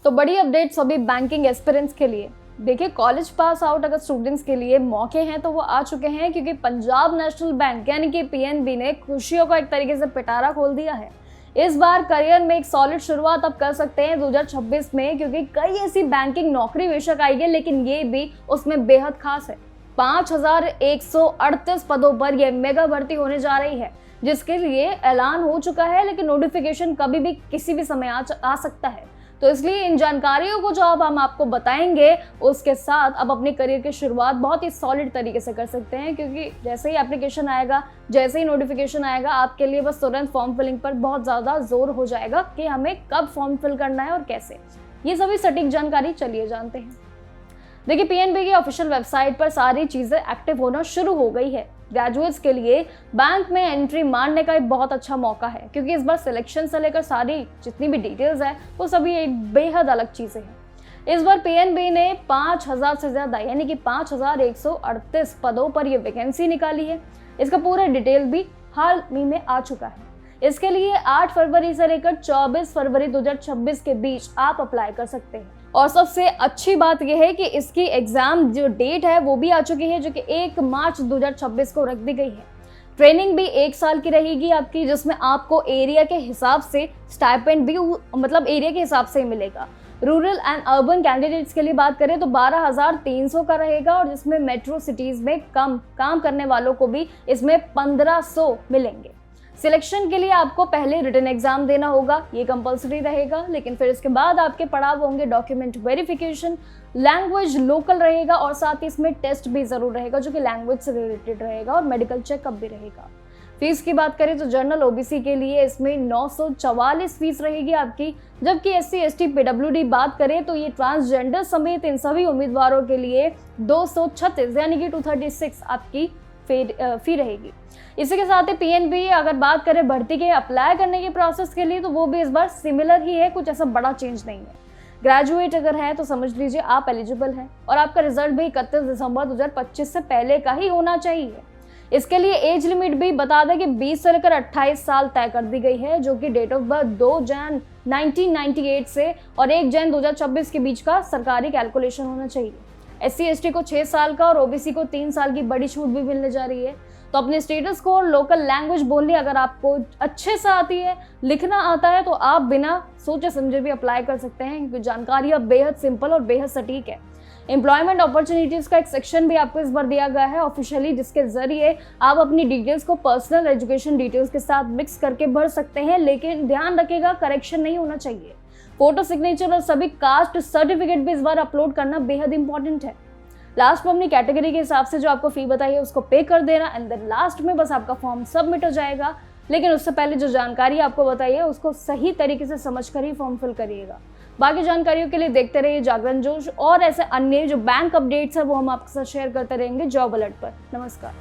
तो बड़ी अपडेट सभी बैंकिंग एस्पिरेंट्स के लिए। देखिए, कॉलेज पास आउट अगर स्टूडेंट्स के लिए मौके हैं तो वो आ चुके हैं, क्योंकि पंजाब नेशनल बैंक यानी कि पीएनबी ने खुशियों का एक तरीके से पिटारा खोल दिया है। इस बार करियर में एक सॉलिड शुरुआत आप कर सकते हैं 2026 में, क्योंकि कई ऐसी बैंकिंग नौकरी बेशक आई है, लेकिन ये भी उसमें बेहद खास है। 5138 पदों पर यह मेगा भर्ती होने जा रही है, जिसके लिए ऐलान हो चुका है, लेकिन नोटिफिकेशन कभी भी किसी भी समय आ सकता है। तो इसलिए इन जानकारियों को जो अब हम आपको बताएंगे, उसके साथ अब अपने करियर की शुरुआत बहुत ही सॉलिड तरीके से कर सकते हैं, क्योंकि जैसे ही एप्लीकेशन आएगा, जैसे ही नोटिफिकेशन आएगा, आपके लिए बस तुरंत फॉर्म फिलिंग पर बहुत ज़्यादा जोर हो जाएगा कि हमें कब फॉर्म फिल करना है और कैसे। ये सभी सटीक जानकारी चलिए जानते हैं। देखिए, पीएनबी की ऑफिशियल वेबसाइट पर सारी चीज़ें एक्टिव होना शुरू हो गई है। ग्रेजुएट्स के लिए बैंक में एंट्री मारने का एक बहुत अच्छा मौका है, क्योंकि इस बार सिलेक्शन से लेकर सारी जितनी भी डिटेल्स है वो सभी एक बेहद अलग चीज़ें हैं। इस बार पीएनबी ने 5000 से ज़्यादा यानी कि 5138 पदों पर यह वैकेंसी निकाली है। इसका पूरा डिटेल भी हाल ही में आ चुका है। इसके लिए 8 फरवरी से लेकर 24 फरवरी 2026 के बीच आप अप्लाई कर सकते हैं। और सबसे अच्छी बात यह है कि इसकी एग्जाम जो डेट है वो भी आ चुकी है, जो कि 1 मार्च 2026 को रख दी गई है। ट्रेनिंग भी 1 साल की रहेगी आपकी, जिसमें आपको एरिया के हिसाब से स्टाइपेंड भी मतलब एरिया के हिसाब से ही मिलेगा। रूरल एंड अर्बन कैंडिडेट्स के लिए बात करें तो 12,300 का रहेगा, और जिसमें मेट्रो सिटीज में कम काम करने वालों को भी इसमें 1500 मिलेंगे। सिलेक्शन के लिए आपको पहले रिटन एग्जाम देना होगा, ये कंपलसरी रहेगा, लेकिन फिर इसके बाद आपके पड़ाव होंगे डॉक्यूमेंट वेरिफिकेशन, लैंग्वेज लोकल रहेगा, और साथ ही इसमें टेस्ट भी जरूर रहेगा जो कि लैंग्वेज से रिलेटेड रहेगा, और मेडिकल चेकअप भी रहेगा। फीस की बात करें तो जनरल ओबीसी के लिए इसमें 944 फीस रहेगी आपकी, जबकि एससी एसटी पीडब्ल्यूडी बात करें तो ये ट्रांसजेंडर समेत इन सभी उम्मीदवारों के लिए 236 यानी कि 236 आपकी फी रहेगी। इसी के साथ ही पीएनबी अगर बात करें भर्ती के अप्लाई करने के प्रोसेस के लिए, तो वो भी इस बार सिमिलर ही है, कुछ ऐसा बड़ा चेंज नहीं है। ग्रेजुएट अगर है तो समझ लीजिए आप एलिजिबल हैं, और आपका रिजल्ट भी 31 दिसंबर 2025 से पहले का ही होना चाहिए। इसके लिए एज लिमिट भी बता दें कि 20 से लेकर 28 साल तय कर दी गई है, जो कि डेट ऑफ बर्थ 2 जैन 1998 से और 1 जैन 2026 के बीच का सरकारी कैलकुलेशन होना चाहिए। एससी एसटी को 6 साल का और ओबीसी को 3 साल की बड़ी छूट भी मिलने जा रही है। तो अपने स्टेटस को और लोकल लैंग्वेज बोलनी अगर आपको अच्छे से आती है, लिखना आता है, तो आप बिना सोचे समझे भी अप्लाई कर सकते हैं, क्योंकि जानकारी अब बेहद सिंपल और बेहद सटीक है। एम्प्लॉयमेंट अपॉर्चुनिटीज का एक सेक्शन भी आपको इस बार दिया गया है ऑफिशियली, जिसके जरिए आप अपनी डिटेल्स को पर्सनल एजुकेशन डिटेल्स के साथ मिक्स करके भर सकते हैं, लेकिन ध्यान रखिएगा करेक्शन नहीं होना चाहिए। फोटो सिग्नेचर और सभी कास्ट सर्टिफिकेट भी इस बार अपलोड करना बेहद इंपॉर्टेंट है। लास्ट में अपनी कैटेगरी के हिसाब से जो आपको फी बताई है उसको पे कर देना, एंड देन लास्ट में बस आपका फॉर्म सबमिट हो जाएगा। लेकिन उससे पहले जो जानकारी आपको बताई है उसको सही तरीके से समझकर ही फॉर्म फिल करिएगा। बाकी जानकारियों के लिए देखते रहिए जागरण जोश, और ऐसे अन्य जो बैंक अपडेट्स है वो हम आपके साथ शेयर करते रहेंगे जॉब अलर्ट पर। नमस्कार।